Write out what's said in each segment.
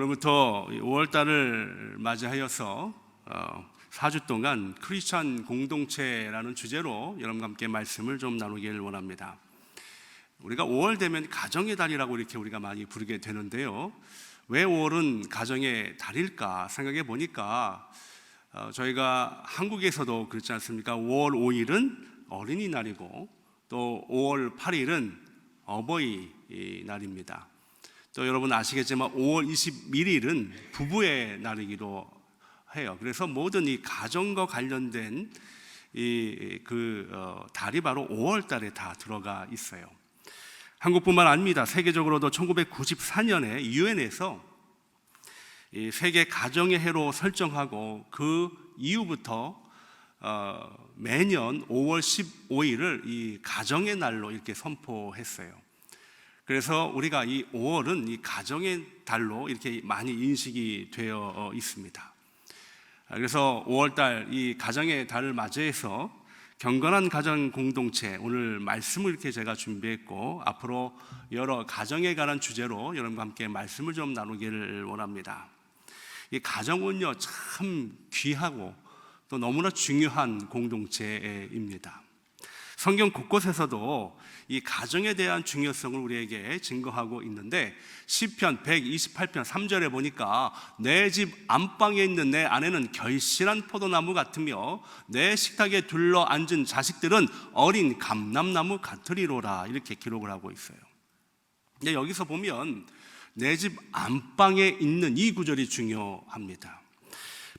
오늘부터 5월달을 맞이하여서 4주 동안 크리스찬 공동체라는 주제로 여러분과 함께 말씀을 좀 나누기를 원합니다. 우리가 5월 되면 가정의 달이라고 이렇게 우리가 많이 부르게 되는데요, 왜 5월은 가정의 달일까 생각해 보니까 저희가 한국에서도 그렇지 않습니까? 5월 5일은 어린이날이고 또 5월 8일은 어버이날입니다. 또 여러분 아시겠지만 5월 21일은 부부의 날이기도 해요. 그래서 모든 이 가정과 관련된 달이 바로 5월 달에 다 들어가 있어요. 한국뿐만 아닙니다. 세계적으로도 1994년에 유엔에서 세계 가정의 해로 설정하고 그 이후부터 매년 5월 15일을 이 가정의 날로 이렇게 선포했어요. 그래서 우리가 이 5월은 이 가정의 달로 이렇게 많이 인식이 되어 있습니다. 그래서 5월달 이 가정의 달을 맞이해서 경건한 가정 공동체, 오늘 말씀을 이렇게 제가 준비했고 앞으로 여러 가정에 관한 주제로 여러분과 함께 말씀을 좀 나누기를 원합니다. 이 가정은요 참 귀하고 또 너무나 중요한 공동체입니다. 성경 곳곳에서도 이 가정에 대한 중요성을 우리에게 증거하고 있는데 시편 128편 3절에 보니까 내 집 안방에 있는 내 아내는 결실한 포도나무 같으며 내 식탁에 둘러 앉은 자식들은 어린 감람나무 같으리로라, 이렇게 기록을 하고 있어요. 근데 여기서 보면 내 집 안방에 있는 이 구절이 중요합니다.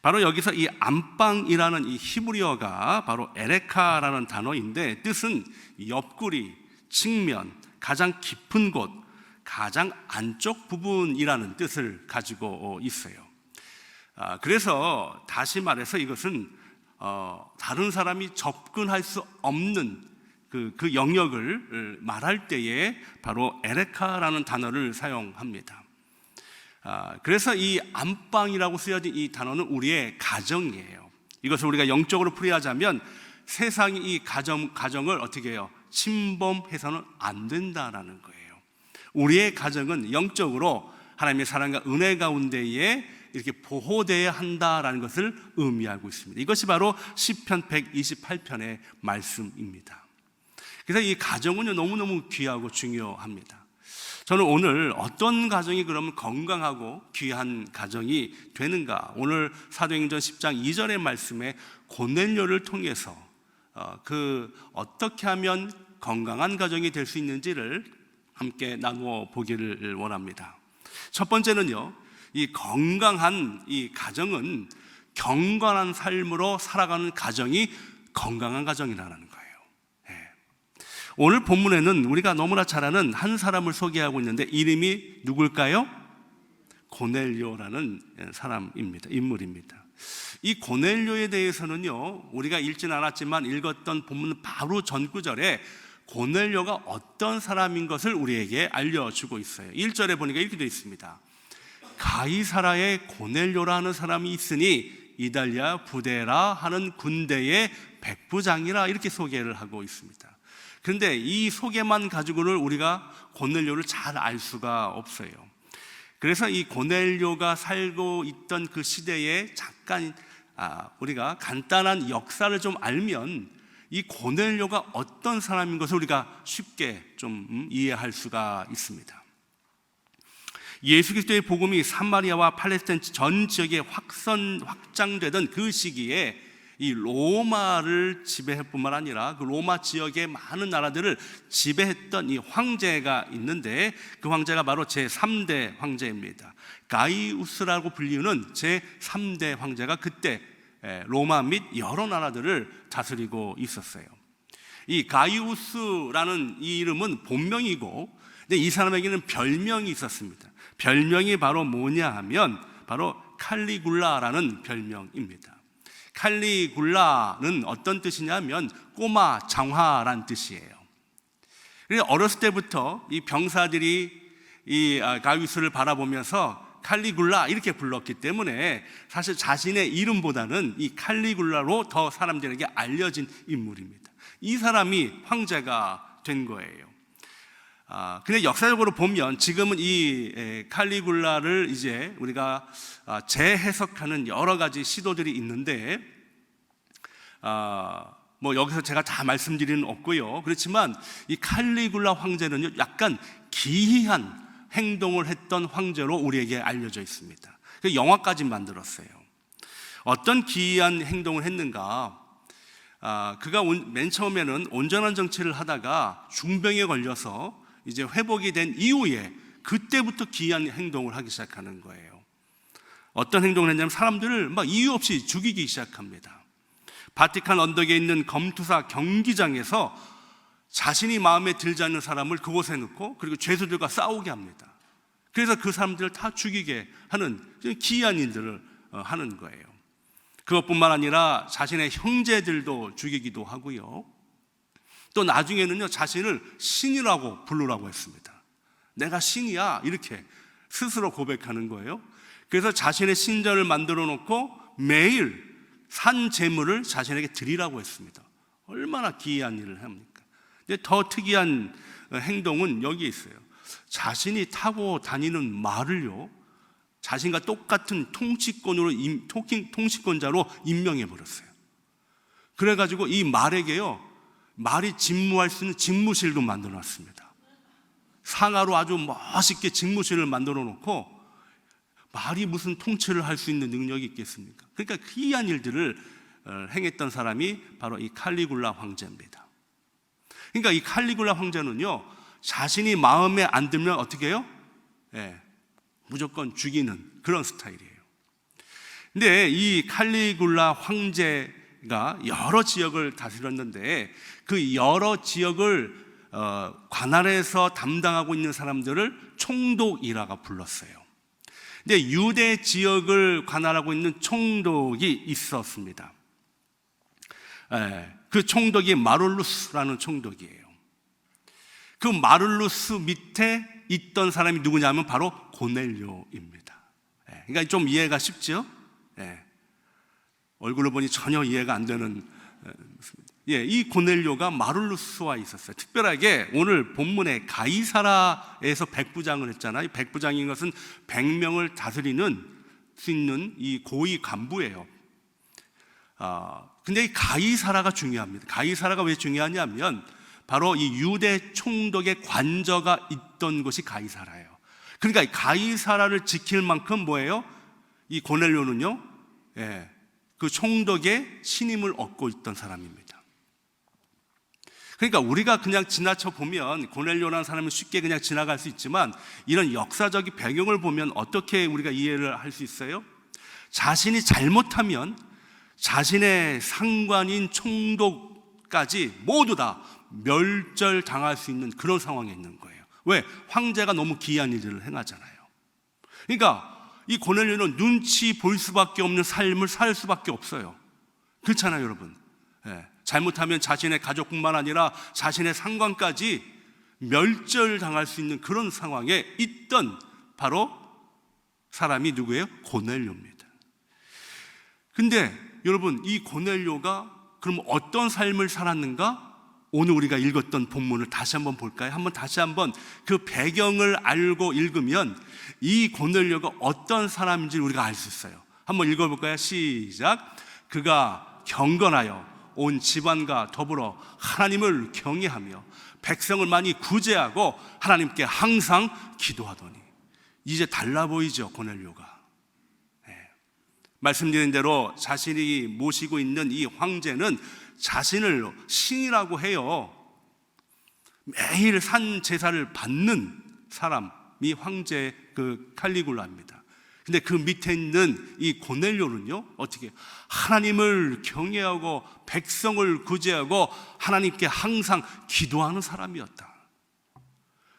바로 여기서 이 안방이라는 이 히브리어가 바로 에레카라는 단어인데 뜻은 옆구리, 측면, 가장 깊은 곳, 가장 안쪽 부분이라는 뜻을 가지고 있어요. 그래서 다시 말해서 이것은 다른 사람이 접근할 수 없는 그 영역을 말할 때에 바로 에레카라는 단어를 사용합니다. 그래서 이 안방이라고 쓰여진 이 단어는 우리의 가정이에요. 이것을 우리가 영적으로 풀이하자면 세상이 이 가정을 어떻게 해요? 침범해서는 안 된다라는 거예요. 우리의 가정은 영적으로 하나님의 사랑과 은혜 가운데에 이렇게 보호되어야 한다라는 것을 의미하고 있습니다. 이것이 바로 시편 128편의 말씀입니다. 그래서 이 가정은 너무너무 귀하고 중요합니다. 저는 오늘 어떤 가정이 그러면 건강하고 귀한 가정이 되는가, 오늘 사도행전 10장 2절의 말씀에 고넬료를 통해서 어떻게 하면 건강한 가정이 될 수 있는지를 함께 나누어 보기를 원합니다. 첫 번째는요, 이 건강한 이 가정은 경건한 삶으로 살아가는 가정이 건강한 가정이라는 거예요. 오늘 본문에는 우리가 너무나 잘 아는 한 사람을 소개하고 있는데 이름이 누굴까요? 고넬료라는 사람입니다. 인물입니다. 이 고넬료에 대해서는요, 우리가 읽진 않았지만 읽었던 본문 바로 전 구절에 고넬료가 어떤 사람인 것을 우리에게 알려주고 있어요. 1절에 보니까 이렇게 되어 있습니다. 가이사라에 고넬료라는 사람이 있으니 이달리아 부데라 하는 군대의 백부장이라, 이렇게 소개를 하고 있습니다. 그런데 이 소개만 가지고는 우리가 고넬료를 잘 알 수가 없어요. 그래서 이 고넬료가 살고 있던 그 시대에 잠깐 우리가 간단한 역사를 좀 알면 이 고넬료가 어떤 사람인 것을 우리가 쉽게 좀 이해할 수가 있습니다. 예수 그리스도의 복음이 사마리아와 팔레스타인 전 지역에 확장되던 그 시기에 이 로마를 지배할 뿐만 아니라 그 로마 지역의 많은 나라들을 지배했던 이 황제가 있는데 그 황제가 바로 제3대 황제입니다. 가이우스라고 불리우는 제3대 황제가 그때 로마 및 여러 나라들을 다스리고 있었어요. 이 가이우스라는 이 이름은 본명이고, 근데 이 사람에게는 별명이 있었습니다. 별명이 바로 뭐냐 하면 바로 칼리굴라라는 별명입니다. 칼리굴라는 어떤 뜻이냐면 꼬마 장화란 뜻이에요. 그래서 어렸을 때부터 이 병사들이 이 가이우스를 바라보면서 칼리굴라 이렇게 불렀기 때문에 사실 자신의 이름보다는 이 칼리굴라로 더 사람들에게 알려진 인물입니다. 이 사람이 황제가 된 거예요. 근데 역사적으로 보면 지금은 이 칼리굴라를 이제 우리가 재해석하는 여러 가지 시도들이 있는데, 뭐 여기서 제가 다 말씀드리는 없고요. 그렇지만 이 칼리굴라 황제는요, 약간 기이한 행동을 했던 황제로 우리에게 알려져 있습니다. 그 영화까지 만들었어요. 어떤 기이한 행동을 했는가? 그가 맨 처음에는 온전한 정치를 하다가 중병에 걸려서 이제 회복이 된 이후에 그때부터 기이한 행동을 하기 시작하는 거예요. 어떤 행동을 했냐면 사람들을 막 이유 없이 죽이기 시작합니다. 바티칸 언덕에 있는 검투사 경기장에서 자신이 마음에 들지 않는 사람을 그곳에 넣고 그리고 죄수들과 싸우게 합니다. 그래서 그 사람들을 다 죽이게 하는 기이한 일들을 하는 거예요. 그것뿐만 아니라 자신의 형제들도 죽이기도 하고요. 또 나중에는요, 자신을 신이라고 부르라고 했습니다. 내가 신이야, 이렇게 스스로 고백하는 거예요. 그래서 자신의 신전을 만들어 놓고 매일 산 제물을 자신에게 드리라고 했습니다. 얼마나 기이한 일을 합니까? 근데 더 특이한 행동은 여기에 있어요. 자신이 타고 다니는 말을요, 자신과 똑같은 통치권자로 임명해 버렸어요. 그래가지고 이 말에게요, 말이 직무할 수 있는 직무실도 만들어 놨습니다. 상하로 아주 멋있게 직무실을 만들어 놓고, 말이 무슨 통치를 할 수 있는 능력이 있겠습니까? 그러니까 기이한 일들을 행했던 사람이 바로 이 칼리굴라 황제입니다. 그러니까 이 칼리굴라 황제는요, 자신이 마음에 안 들면 어떻게 해요? 무조건 죽이는 그런 스타일이에요. 근데 이 칼리굴라 황제가 여러 지역을 다스렸는데 그 여러 지역을 관할해서 담당하고 있는 사람들을 총독이라고 불렀어요. 근데 유대 지역을 관할하고 있는 총독이 있었습니다. 그 총독이 마룰루스라는 총독이에요. 그 마룰루스 밑에 있던 사람이 누구냐면 바로 고넬료입니다. 그러니까 좀 이해가 쉽죠? 얼굴을 보니 전혀 이해가 안 되는, 이 고넬료가 마룰루스와 있었어요. 특별하게 오늘 본문에 가이사라에서 백부장을 했잖아요. 백부장인 것은 100명을 다스리는 수 있는 이 고위 간부예요. 근데 이 가이사라가 중요합니다. 가이사라가 왜 중요하냐면 바로 이 유대 총독의 관저가 있던 곳이 가이사라예요. 그러니까 이 가이사라를 지킬 만큼 뭐예요? 이 고넬료는요, 그 총독의 신임을 얻고 있던 사람입니다. 그러니까 우리가 그냥 지나쳐 보면 고넬료라는 사람은 쉽게 그냥 지나갈 수 있지만 이런 역사적인 배경을 보면 어떻게 우리가 이해를 할 수 있어요? 자신이 잘못하면 자신의 상관인 총독까지 모두 다 멸절당할 수 있는 그런 상황에 있는 거예요. 왜? 황제가 너무 기이한 일들을 행하잖아요. 그러니까 이 고넬료는 눈치 볼 수밖에 없는 삶을 살 수밖에 없어요. 그렇잖아요, 여러분. 잘못하면 자신의 가족뿐만 아니라 자신의 상관까지 멸절당할 수 있는 그런 상황에 있던 바로 사람이 누구예요? 고넬료입니다. 근데 여러분, 이 고넬료가 그럼 어떤 삶을 살았는가? 오늘 우리가 읽었던 본문을 다시 한번 볼까요? 다시 한번 그 배경을 알고 읽으면 이 고넬료가 어떤 사람인지 우리가 알 수 있어요. 한번 읽어볼까요? 시작. 그가 경건하여 온 집안과 더불어 하나님을 경외하며 백성을 많이 구제하고 하나님께 항상 기도하더니. 이제 달라 보이죠, 고넬료가. 말씀드린 대로 자신이 모시고 있는 이 황제는 자신을 신이라고 해요. 매일 산 제사를 받는 사람이 황제 그 칼리굴라입니다. 근데 그 밑에 있는 이 고넬료는요, 어떻게 하나님을 경외하고 백성을 구제하고 하나님께 항상 기도하는 사람이었다.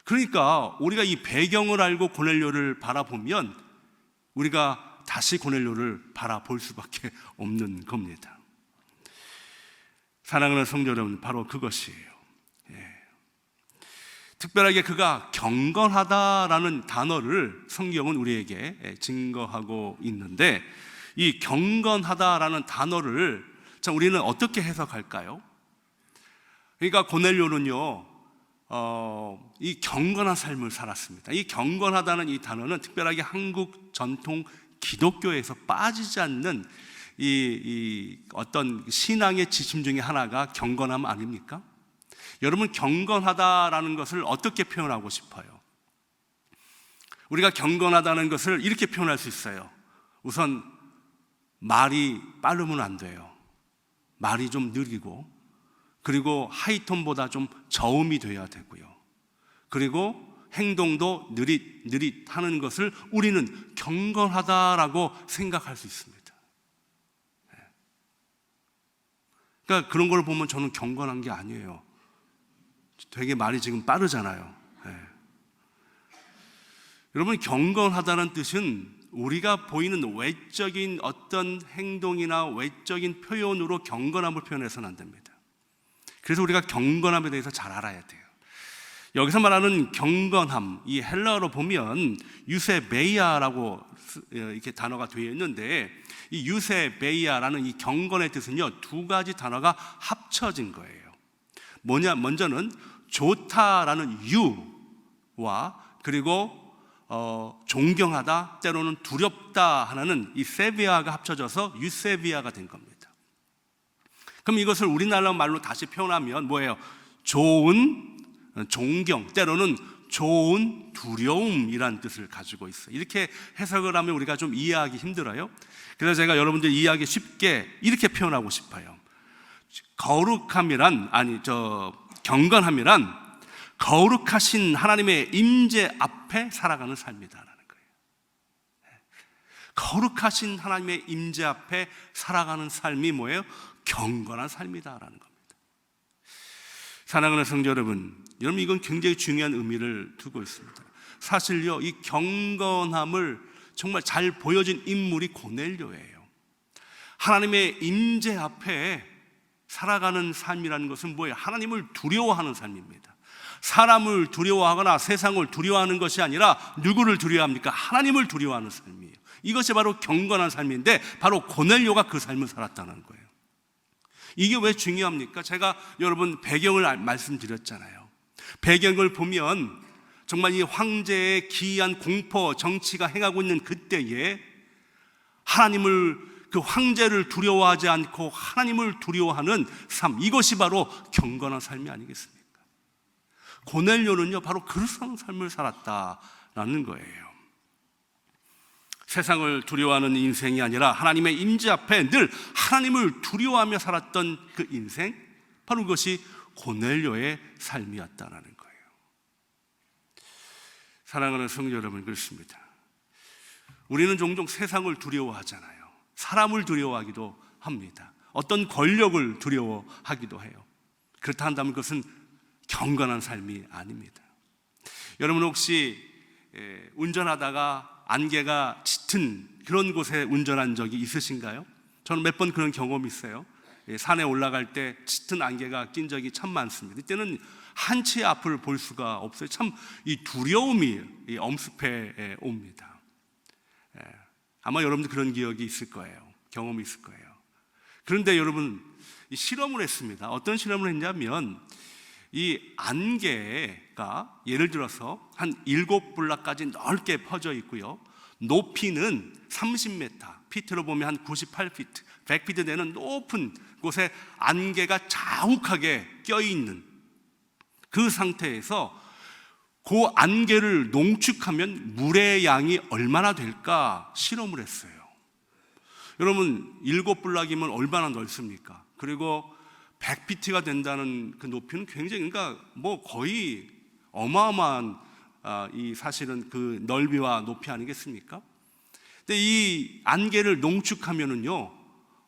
그러니까 우리가 이 배경을 알고 고넬료를 바라보면 우리가 다시 고넬료를 바라볼 수밖에 없는 겁니다. 사랑하는 성도 여러분, 바로 그것이에요. 특별하게 그가 경건하다라는 단어를 성경은 우리에게 증거하고 있는데, 이 경건하다라는 단어를 자, 우리는 어떻게 해석할까요? 그러니까 고넬료는요, 이 경건한 삶을 살았습니다. 이 경건하다는 이 단어는 특별하게 한국 전통 기독교에서 빠지지 않는 이 어떤 신앙의 지침 중에 하나가 경건함 아닙니까? 여러분, 경건하다라는 것을 어떻게 표현하고 싶어요? 우리가 경건하다는 것을 이렇게 표현할 수 있어요. 우선 말이 빠르면 안 돼요. 말이 좀 느리고, 그리고 하이톤보다 좀 저음이 돼야 되고요. 그리고 행동도 느릿하는 것을 우리는 경건하다라고 생각할 수 있습니다. 그러니까 그런 걸 보면 저는 경건한 게 아니에요. 되게 말이 지금 빠르잖아요. 여러분, 경건하다는 뜻은 우리가 보이는 외적인 어떤 행동이나 외적인 표현으로 경건함을 표현해서는 안 됩니다. 그래서 우리가 경건함에 대해서 잘 알아야 돼요. 여기서 말하는 경건함, 이 헬라어로 보면 유세베이아라고 이렇게 단어가 되어 있는데, 이 유세베이아라는 이 경건의 뜻은요, 두 가지 단어가 합쳐진 거예요. 먼저는 좋다라는 유와, 그리고 존경하다, 때로는 두렵다 하는 이 세비아가 합쳐져서 유세비아가 된 겁니다. 그럼 이것을 우리나라 말로 다시 표현하면 뭐예요? 좋은 존경, 때로는 좋은 두려움이란 뜻을 가지고 있어요. 이렇게 해석을 하면 우리가 좀 이해하기 힘들어요. 그래서 제가 여러분들 이해하기 쉽게 이렇게 표현하고 싶어요. 경건함이란 거룩하신 하나님의 임재 앞에 살아가는 삶이다라는 거예요. 거룩하신 하나님의 임재 앞에 살아가는 삶이 뭐예요? 경건한 삶이다라는 겁니다. 사랑하는 성도 여러분, 이건 굉장히 중요한 의미를 두고 있습니다. 사실요, 이 경건함을 정말 잘 보여준 인물이 고넬료예요. 하나님의 임재 앞에 살아가는 삶이라는 것은 뭐예요? 하나님을 두려워하는 삶입니다. 사람을 두려워하거나 세상을 두려워하는 것이 아니라 누구를 두려워합니까? 하나님을 두려워하는 삶이에요. 이것이 바로 경건한 삶인데, 바로 고넬료가 그 삶을 살았다는 거예요. 이게 왜 중요합니까? 제가 여러분 배경을 말씀드렸잖아요. 배경을 보면 정말 이 황제의 기이한 공포 정치가 행하고 있는 그때에 그 황제를 두려워하지 않고 하나님을 두려워하는 삶, 이것이 바로 경건한 삶이 아니겠습니까? 고넬료는요, 바로 그런 삶을 살았다라는 거예요. 세상을 두려워하는 인생이 아니라 하나님의 임재 앞에 늘 하나님을 두려워하며 살았던 그 인생, 바로 그것이 고넬료의 삶이었다라는 거예요. 사랑하는 성도 여러분, 그렇습니다. 우리는 종종 세상을 두려워하잖아요. 사람을 두려워하기도 합니다. 어떤 권력을 두려워하기도 해요. 그렇다 한다면 그것은 경건한 삶이 아닙니다. 여러분, 혹시 운전하다가 안개가 짙은 그런 곳에 운전한 적이 있으신가요? 저는 몇 번 그런 경험이 있어요. 산에 올라갈 때 짙은 안개가 낀 적이 참 많습니다. 이때는 한치 앞을 볼 수가 없어요. 참 이 두려움이 엄습해 옵니다. 아마 여러분도 그런 기억이 있을 거예요. 경험이 있을 거예요. 그런데 여러분, 실험을 했습니다. 어떤 실험을 했냐면, 이 안개가 예를 들어서 한 7블락까지 넓게 퍼져 있고요, 높이는 30m, 피트로 보면 한 98피트, 100피트 되는 높은 곳에 안개가 자욱하게 껴있는 그 상태에서 그 안개를 농축하면 물의 양이 얼마나 될까 실험을 했어요. 여러분, 7블락이면 얼마나 넓습니까? 그리고 100피트가 된다는 그 높이는 굉장히, 그러니까 뭐 거의 어마어마한 이 사실은 그 넓이와 높이 아니겠습니까? 근데 이 안개를 농축하면은요,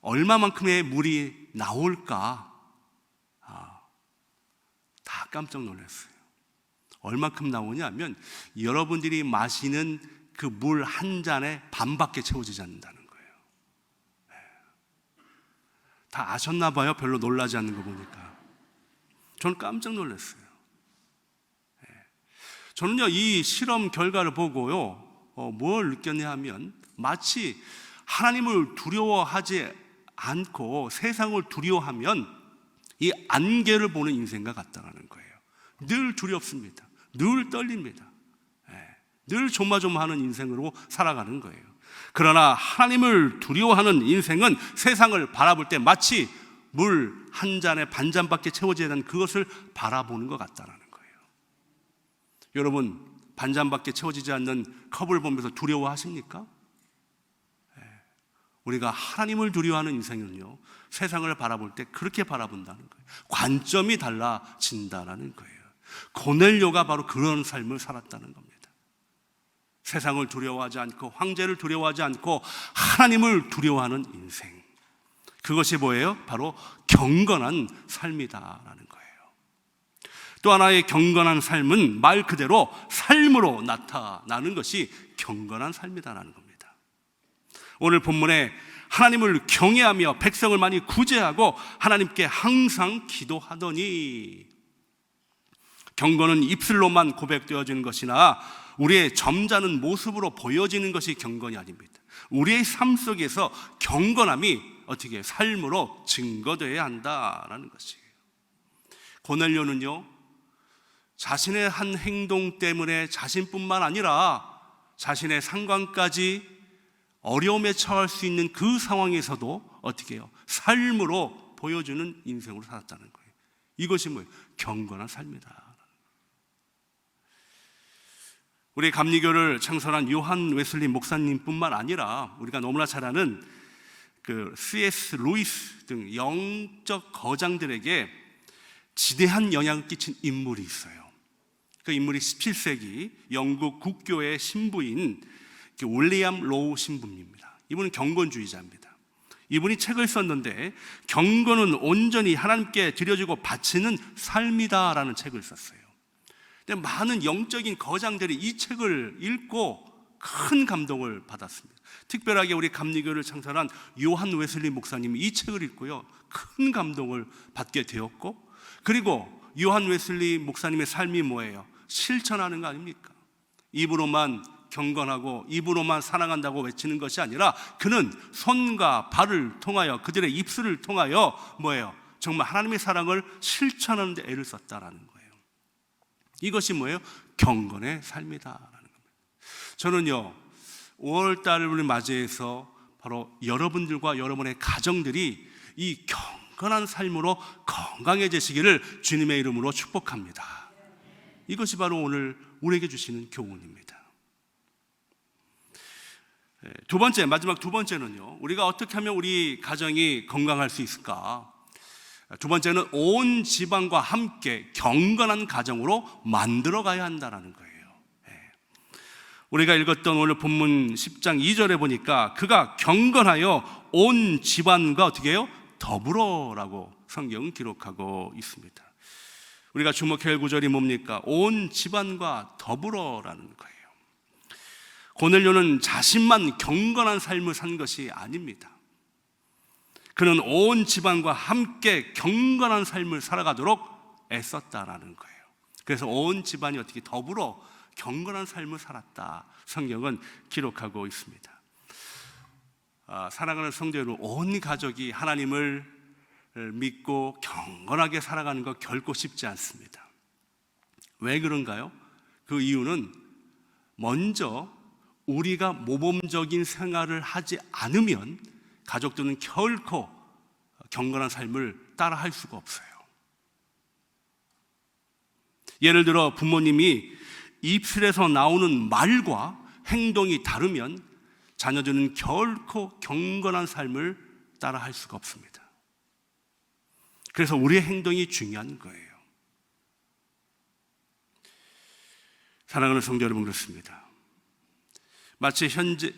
얼마만큼의 물이 나올까? 다 깜짝 놀랐어요. 얼마큼 나오냐면 여러분들이 마시는 그 물 한 잔에 반밖에 채워지지 않는다는 거예요. 다 아셨나 봐요. 별로 놀라지 않는 거 보니까. 저는 깜짝 놀랐어요. 저는요, 이 실험 결과를 보고요, 뭘 느꼈냐 하면, 마치 하나님을 두려워하지 않고 세상을 두려워하면 이 안개를 보는 인생과 같다는 거예요. 늘 두렵습니다. 늘 떨립니다. 늘 조마조마하는 인생으로 살아가는 거예요. 그러나 하나님을 두려워하는 인생은 세상을 바라볼 때 마치 물 한 잔에 반잔밖에 채워지지 않는 그것을 바라보는 것 같다는 거예요. 여러분, 반잔밖에 채워지지 않는 컵을 보면서 두려워하십니까? 우리가 하나님을 두려워하는 인생은요, 세상을 바라볼 때 그렇게 바라본다는 거예요. 관점이 달라진다는 거예요. 고넬료가 바로 그런 삶을 살았다는 겁니다. 세상을 두려워하지 않고 황제를 두려워하지 않고 하나님을 두려워하는 인생, 그것이 뭐예요? 바로 경건한 삶이다라는 거예요. 또 하나의 경건한 삶은 말 그대로 삶으로 나타나는 것이 경건한 삶이다라는 겁니다. 오늘 본문에 하나님을 경외하며 백성을 많이 구제하고 하나님께 항상 기도하더니, 경건은 입술로만 고백되어지는 것이나 우리의 점잖은 모습으로 보여지는 것이 경건이 아닙니다. 우리의 삶 속에서 경건함이 어떻게 삶으로 증거되어야 한다라는 것이에요. 고넬료는요, 자신의 한 행동 때문에 자신뿐만 아니라 자신의 상관까지 어려움에 처할 수 있는 그 상황에서도 어떻게 해요? 삶으로 보여주는 인생으로 살았다는 거예요. 이것이 뭐예요? 경건한 삶이다. 우리 감리교를 창설한 요한 웨슬리 목사님뿐만 아니라 우리가 너무나 잘 아는 그 C.S. 루이스 등 영적 거장들에게 지대한 영향을 끼친 인물이 있어요. 그 인물이 17세기 영국 국교의 신부인 윌리엄 로우 신부입니다. 이분은 경건주의자입니다. 이분이 책을 썼는데 경건은 온전히 하나님께 드려지고 바치는 삶이다라는 책을 썼어요. 근데 많은 영적인 거장들이 이 책을 읽고 큰 감동을 받았습니다. 특별하게 우리 감리교를 창설한 요한 웨슬리 목사님이 이 책을 읽고요, 큰 감동을 받게 되었고, 그리고 요한 웨슬리 목사님의 삶이 뭐예요? 실천하는 거 아닙니까? 입으로만 경건하고 입으로만 사랑한다고 외치는 것이 아니라 그는 손과 발을 통하여, 그들의 입술을 통하여 뭐예요? 정말 하나님의 사랑을 실천하는 데 애를 썼다라는 거예요. 이것이 뭐예요? 경건의 삶이다라는 겁니다. 저는요, 5월달을 맞이해서 바로 여러분들과 여러분의 가정들이 이 경건한 삶으로 건강해지시기를 주님의 이름으로 축복합니다. 이것이 바로 오늘 우리에게 주시는 교훈입니다. 두 번째, 마지막 두 번째는요, 우리가 어떻게 하면 우리 가정이 건강할 수 있을까? 두 번째는 온 집안과 함께 경건한 가정으로 만들어 가야 한다는 거예요. 우리가 읽었던 오늘 본문 10장 2절에 보니까 그가 경건하여 온 집안과 어떻게 해요? 더불어라고 성경은 기록하고 있습니다. 우리가 주목해야 할 구절이 뭡니까? 온 집안과 더불어라는 거예요. 고넬료는 자신만 경건한 삶을 산 것이 아닙니다. 그는 온 집안과 함께 경건한 삶을 살아가도록 애썼다라는 거예요. 그래서 온 집안이 어떻게 더불어 경건한 삶을 살았다, 성경은 기록하고 있습니다. 사랑하는 성도 여러분, 온 가족이 하나님을 믿고 경건하게 살아가는 것 결코 쉽지 않습니다. 왜 그런가요? 그 이유는 먼저 우리가 모범적인 생활을 하지 않으면 가족들은 결코 경건한 삶을 따라할 수가 없어요. 예를 들어 부모님이 입술에서 나오는 말과 행동이 다르면 자녀들은 결코 경건한 삶을 따라할 수가 없습니다. 그래서 우리의 행동이 중요한 거예요. 사랑하는 성도 여러분, 그렇습니다. 마치 현재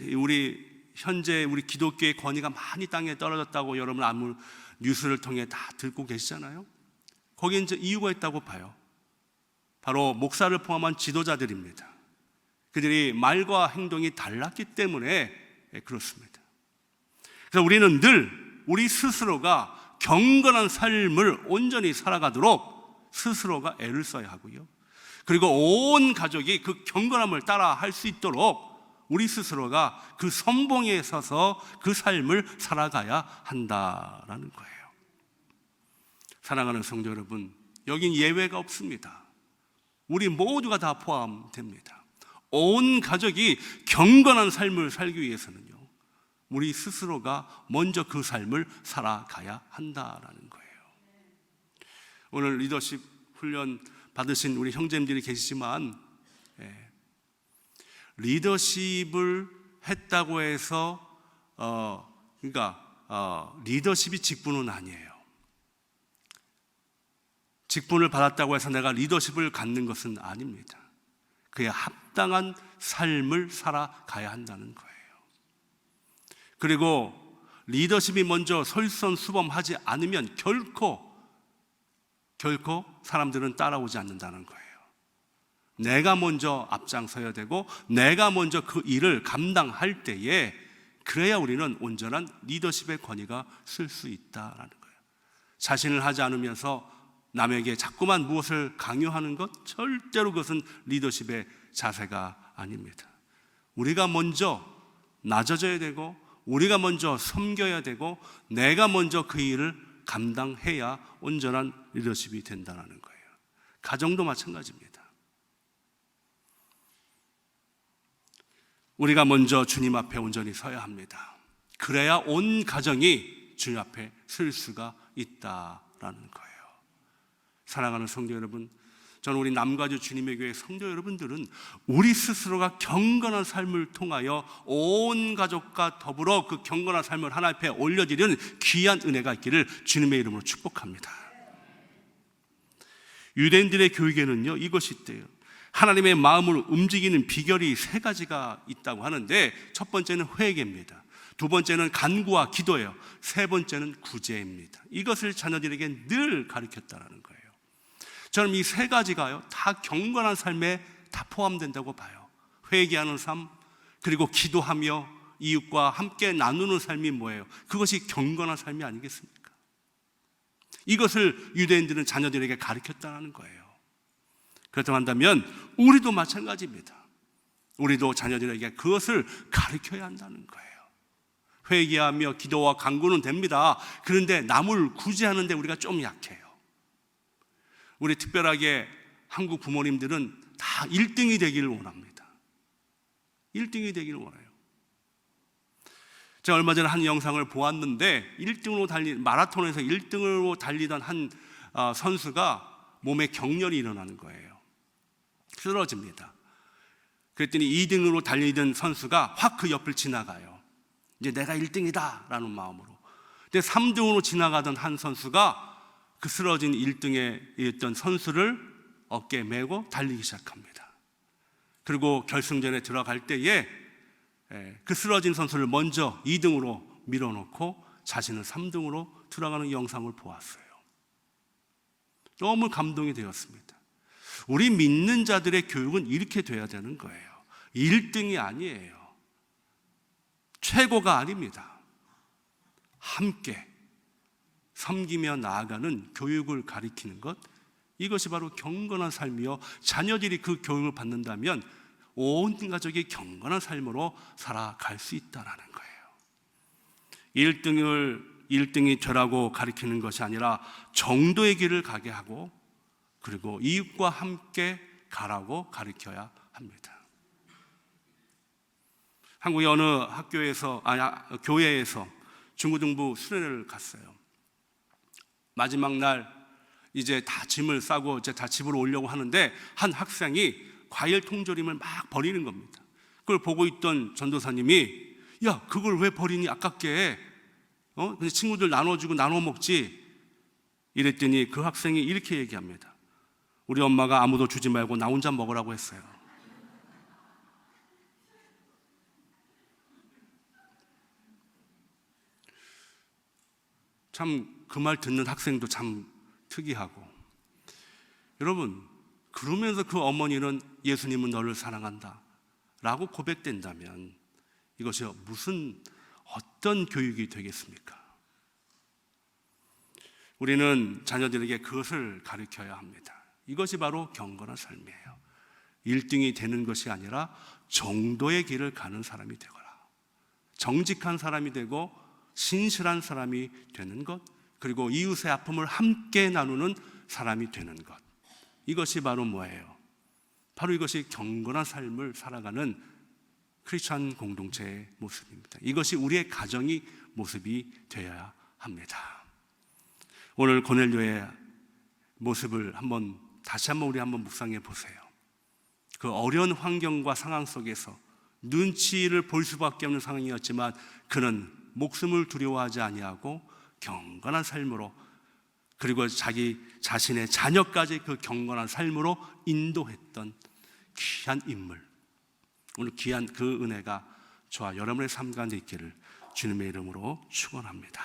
우리 기독교의 권위가 많이 땅에 떨어졌다고 여러분 아무 뉴스를 통해 다 듣고 계시잖아요. 거기에 이제 이유가 있다고 봐요. 바로 목사를 포함한 지도자들입니다. 그들이 말과 행동이 달랐기 때문에 그렇습니다. 그래서 우리는 늘 우리 스스로가 경건한 삶을 온전히 살아가도록 스스로가 애를 써야 하고요, 그리고 온 가족이 그 경건함을 따라 할 수 있도록 우리 스스로가 그 선봉에 서서 그 삶을 살아가야 한다라는 거예요. 사랑하는 성도 여러분, 여긴 예외가 없습니다. 우리 모두가 다 포함됩니다. 온 가족이 경건한 삶을 살기 위해서는요, 우리 스스로가 먼저 그 삶을 살아가야 한다라는 거예요. 오늘 리더십 훈련 받으신 우리 형제님들이 계시지만, 리더십을 했다고 해서 리더십이 직분은 아니에요. 직분을 받았다고 해서 내가 리더십을 갖는 것은 아닙니다. 그에 합당한 삶을 살아가야 한다는 거예요. 그리고 리더십이 먼저 솔선수범하지 않으면 결코 사람들은 따라오지 않는다는 거예요. 내가 먼저 앞장서야 되고 내가 먼저 그 일을 감당할 때에 그래야 우리는 온전한 리더십의 권위가 쓸 수 있다라는 거예요. 자신을 하지 않으면서 남에게 자꾸만 무엇을 강요하는 것, 절대로 그것은 리더십의 자세가 아닙니다. 우리가 먼저 낮아져야 되고 우리가 먼저 섬겨야 되고 내가 먼저 그 일을 감당해야 온전한 리더십이 된다는 거예요. 가정도 마찬가지입니다. 우리가 먼저 주님 앞에 온전히 서야 합니다. 그래야 온 가정이 주님 앞에 설 수가 있다라는 거예요. 사랑하는 성도 여러분, 저는 우리 남가주 주님의 교회 성도 여러분들은 우리 스스로가 경건한 삶을 통하여 온 가족과 더불어 그 경건한 삶을 하나님 앞에 올려드리는 귀한 은혜가 있기를 주님의 이름으로 축복합니다. 유대인들의 교육에는요, 이것이 있대요. 하나님의 마음을 움직이는 비결이 3가지가 있다고 하는데, 첫 번째는 회개입니다. 두 번째는 간구와 기도예요. 세 번째는 구제입니다. 이것을 자녀들에게 늘 가르쳤다는 거예요. 저는 이 3가지가요, 다 경건한 삶에 다 포함된다고 봐요. 회개하는 삶, 그리고 기도하며 이웃과 함께 나누는 삶이 뭐예요? 그것이 경건한 삶이 아니겠습니까? 이것을 유대인들은 자녀들에게 가르쳤다는 거예요. 그렇다고 한다면 우리도 마찬가지입니다. 우리도 자녀들에게 그것을 가르쳐야 한다는 거예요. 회개하며 기도와 간구는 됩니다. 그런데 남을 구제하는데 우리가 좀 약해요. 우리 특별하게 한국 부모님들은 다 1등이 되기를 원합니다. 1등이 되기를 원해요. 제가 얼마 전에 한 영상을 보았는데, 마라톤에서 1등으로 달리던 한 선수가 몸에 경련이 일어나는 거예요. 쓰러집니다. 그랬더니 2등으로 달리던 선수가 확 그 옆을 지나가요. 이제 내가 1등이다 라는 마음으로. 근데 3등으로 지나가던 한 선수가 그 쓰러진 1등에 있던 선수를 어깨에 메고 달리기 시작합니다. 그리고 결승전에 들어갈 때에 그 쓰러진 선수를 먼저 2등으로 밀어놓고 자신은 3등으로 들어가는 영상을 보았어요. 너무 감동이 되었습니다. 우리 믿는 자들의 교육은 이렇게 돼야 되는 거예요. 1등이 아니에요. 최고가 아닙니다. 함께 섬기며 나아가는 교육을 가리키는 것, 이것이 바로 경건한 삶이요, 자녀들이 그 교육을 받는다면 온 가족이 경건한 삶으로 살아갈 수 있다는 거예요. 1등이 되라고 가리키는 것이 아니라 정도의 길을 가게 하고, 그리고 이웃과 함께 가라고 가르쳐야 합니다. 한국의 어느 교회에서 중고등부 수련회를 갔어요. 마지막 날 이제 다 짐을 싸고 이제 다 집으로 오려고 하는데, 한 학생이 과일 통조림을 막 버리는 겁니다. 그걸 보고 있던 전도사님이, 야, 그걸 왜 버리니, 아깝게. 근데 친구들 나눠주고 나눠 먹지. 이랬더니 그 학생이 이렇게 얘기합니다. 우리 엄마가 아무도 주지 말고 나 혼자 먹으라고 했어요. 참 그 말 듣는 학생도 참 특이하고, 여러분, 그러면서 그 어머니는 예수님은 너를 사랑한다 라고 고백된다면 이것이 어떤 교육이 되겠습니까? 우리는 자녀들에게 그것을 가르쳐야 합니다. 이것이 바로 경건한 삶이에요. 1등이 되는 것이 아니라 정도의 길을 가는 사람이 되거라. 정직한 사람이 되고 신실한 사람이 되는 것, 그리고 이웃의 아픔을 함께 나누는 사람이 되는 것, 이것이 바로 뭐예요? 바로 이것이 경건한 삶을 살아가는 크리스찬 공동체의 모습입니다. 이것이 우리의 가정이 모습이 되어야 합니다. 오늘 고넬료의 모습을 다시 한번 우리 묵상해 보세요. 그 어려운 환경과 상황 속에서 눈치를 볼 수밖에 없는 상황이었지만 그는 목숨을 두려워하지 아니하고 경건한 삶으로, 그리고 자기 자신의 자녀까지 그 경건한 삶으로 인도했던 귀한 인물. 오늘 귀한 그 은혜가 저와 여러분의 삶 가운데 있기를 주님의 이름으로 축원합니다.